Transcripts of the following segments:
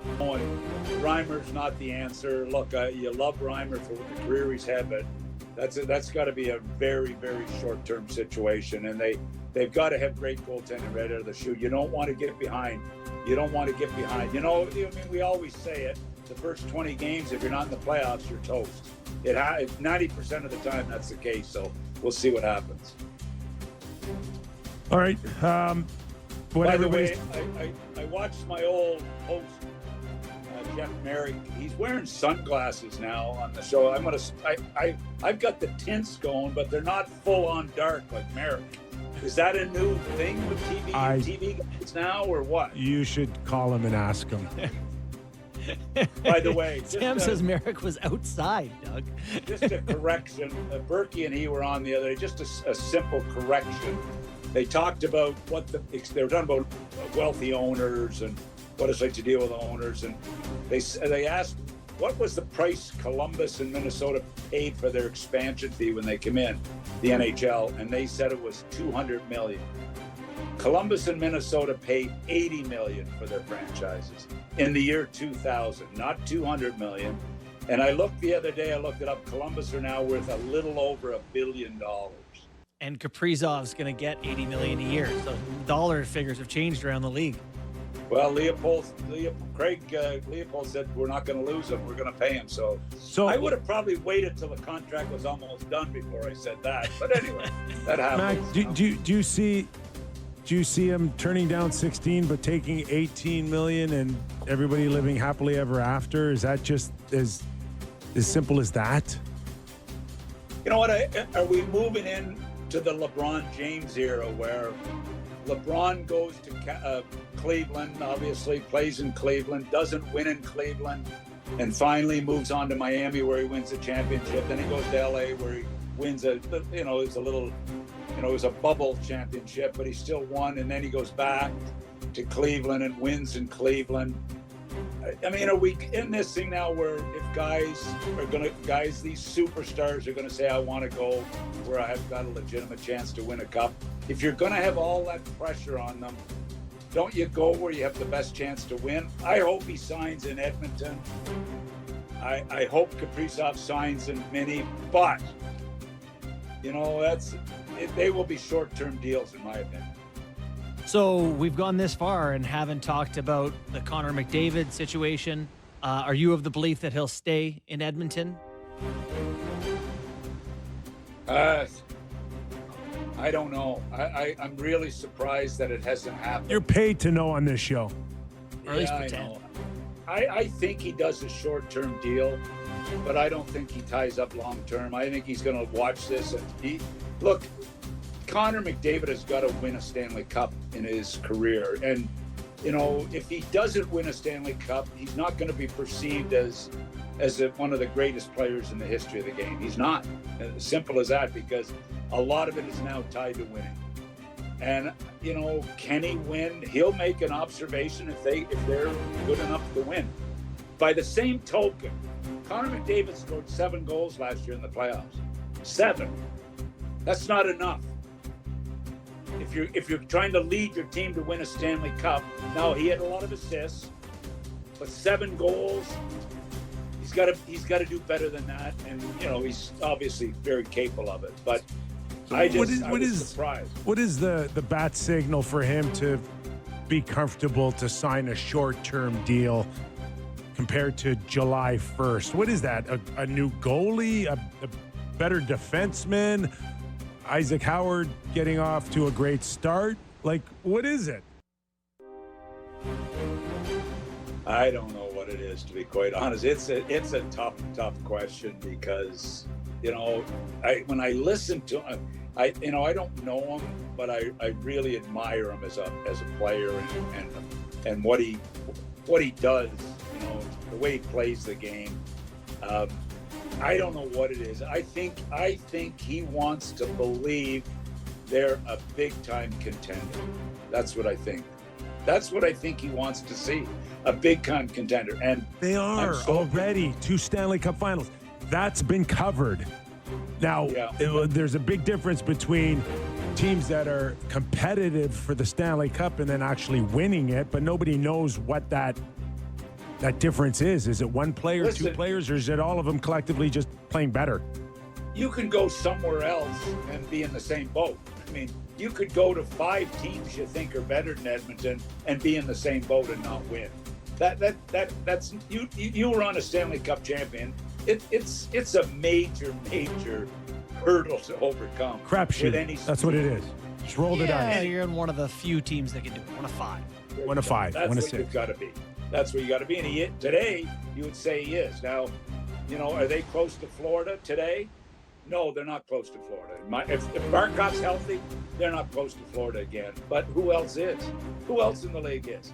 And Reimer's not the answer. Look, you love Reimer for the career he's had, but that's got to be a very, very short-term situation. And they've got to have great goaltending right out of the chute. You don't want to get behind. You don't want to get behind. You know, I mean, we always say it. The first 20 games, if you're not in the playoffs, you're toast. 90% of the time, that's the case. So we'll see what happens. All right. By the way, I watched my old host, Jeff Merrick. He's wearing sunglasses now on the show. I've got the tints going, but they're not full on dark like Merrick. Is that a new thing with TV guys now, or what? You should call him and ask him. By the way, Sam says Merrick was outside, Doug. Just a correction. Berkey and he were on the other day. Just a simple correction. They talked about they were talking about wealthy owners and what it's like to deal with owners, and they asked what was the price Columbus and Minnesota paid for their expansion fee when they came in the NHL, and they said it was $200 million. Columbus and Minnesota paid $80 million for their franchises in the year 2000, not $200 million. And I looked the other day, I looked it up. Columbus are now worth a little over $1 billion. And Kaprizov's going to get $80 million a year. So dollar figures have changed around the league. Well, Craig Leopold said we're not going to lose him. We're going to pay him. So I would have probably waited till the contract was almost done before I said that. But anyway, that happens. Mac, do you see him turning down 16 but taking 18 million and everybody living happily ever after? Is that just as simple as that? You know what? Are we moving in to the LeBron James era where LeBron goes to Cleveland, obviously plays in Cleveland, doesn't win in Cleveland, and finally moves on to Miami where he wins the championship. Then he goes to LA where he wins it's it was a bubble championship, but he still won. And then he goes back to Cleveland and wins in Cleveland. I mean, are we in this thing now where if these superstars are going to say, I want to go where I have got a legitimate chance to win a cup? If you're going to have all that pressure on them, don't you go where you have the best chance to win? I hope he signs in Edmonton. I hope Kaprizov signs in Minnie, but they will be short-term deals in my opinion. So we've gone this far and haven't talked about the Connor McDavid situation. Are you of the belief that he'll stay in Edmonton? I don't know. I'm really surprised that it hasn't happened. You're paid to know on this show. Or at least pretend. I think he does a short-term deal, but I don't think he ties up long-term. I think he's going to watch this. Look, Connor McDavid has got to win a Stanley Cup in his career. And, if he doesn't win a Stanley Cup, he's not going to be perceived as one of the greatest players in the history of the game. He's not. As simple as that, because a lot of it is now tied to winning. And, can he win? He'll make an observation if they're good enough to win. By the same token, Connor McDavid scored 7 goals last year in the playoffs. 7. That's not enough. If you're trying to lead your team to win a Stanley Cup, now he had a lot of assists, but 7 goals, he's got to do better than that. And he's obviously very capable of it. But I was surprised. What is the bat signal for him to be comfortable to sign a short-term deal compared to July 1st? What is that? A new goalie, a better defenseman? Isaac Howard getting off to a great start? Like, what is it? I don't know what it is, to be quite honest. It's a tough question because, when I listen to him, I don't know him, but I really admire him as a player and what he does, the way he plays the game. I don't know what it is. I think he wants to believe they're a big-time contender. That's what I think. That's what I think he wants to see, a big-time contender. And they are already 2 Stanley Cup finals. That's been covered. Now, there's a big difference between teams that are competitive for the Stanley Cup and then actually winning it, but nobody knows what that that difference is it one player, two Listen, players, or is it all of them collectively just playing better? You can go somewhere else and be in the same boat. I mean, you could go to 5 teams you think are better than Edmonton and be in the same boat and not win. That's you were on a Stanley Cup champion. It's a major hurdle to overcome. Crapshoot. That's what it is. Just roll the Yeah, dice. you're in one of the few teams that can do it. One of 5. 1 of 5. That's 1 of what 6. you've got to be. That's where you got to be. And today, you would say he is. Now, are they close to Florida today? No, they're not close to Florida. If Barkov's healthy, they're not close to Florida again. But who else is? Who else in the league is?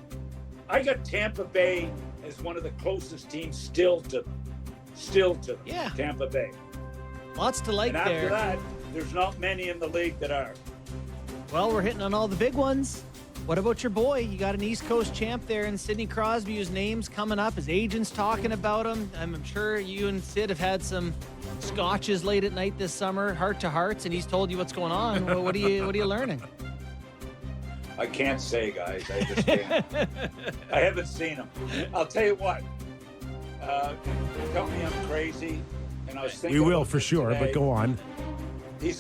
I got Tampa Bay as one of the closest teams still to Yeah. Tampa Bay. Lots to like And after there. that, there's not many in the league that are. Well, we're hitting on all the big ones. What about your boy? You got an East Coast champ there in Sidney Crosby, whose name's coming up. His agent's talking about him. I'm sure you and Sid have had some scotches late at night this summer, heart to hearts, and he's told you what's going on. What are you learning? I can't say, guys. I just can't. I haven't seen him. I'll tell you what. Tell me I'm crazy. And I was thinking. We will about for this sure, today. but go on. He's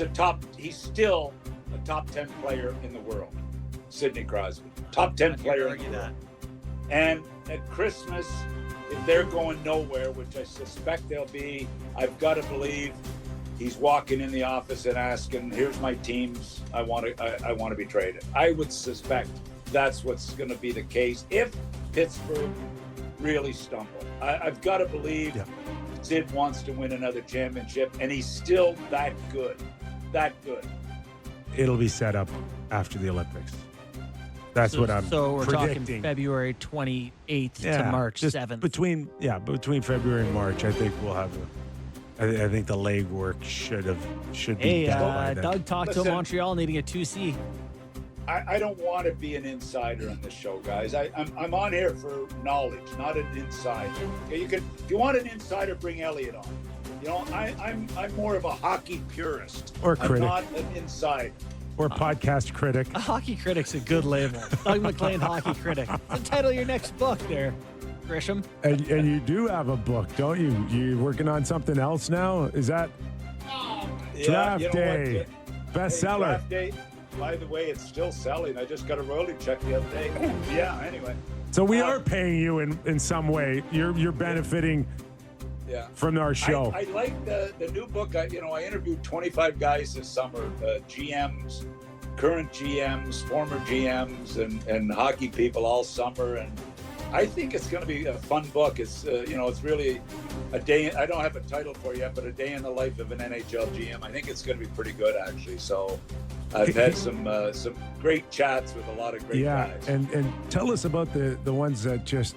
still a top 10 player in the world. Sidney Crosby. Top 10 player in the world. And at Christmas, if they're going nowhere, which I suspect they'll be, I've got to believe he's walking in the office and asking, "Here's my teams. I want to be traded." I would suspect that's what's going to be the case if Pittsburgh really stumble. I've got to believe Sid wants to win another championship, and he's still that good. That good. It'll be set up after the Olympics. That's what I'm So we're predicting. talking February 28th to March just 7th. Between February and March, I think we'll have I think the leg work should be done by then. Doug talked to Listen. Montreal needing a 2C. I don't want to be an insider on this show, guys. I'm on here for knowledge, not an insider. Okay, if you want an insider, bring Elliot on. I'm more of a hockey purist. Or critic. I'm not an insider. Or podcast critic. A hockey critic's a good label. Doug McLean, hockey critic. The title of your next book there, Grisham. And you do have a book, don't you? You working on something else now? Is that Draft you know Day? what? Bestseller. Draft Day. By the way, it's still selling. I just got a royalty check the other day. Yeah. Anyway. So we are paying you in some way. You're benefiting from our show. I like the new book. I interviewed 25 guys this summer, GMs, current GMs, former GMs, and hockey people all summer. And I think it's going to be a fun book. It's it's really a day. I don't have a title for it yet, but a day in the life of an NHL GM. I think it's going to be pretty good, actually. So I've had some great chats with a lot of great guys. And tell us about the ones that just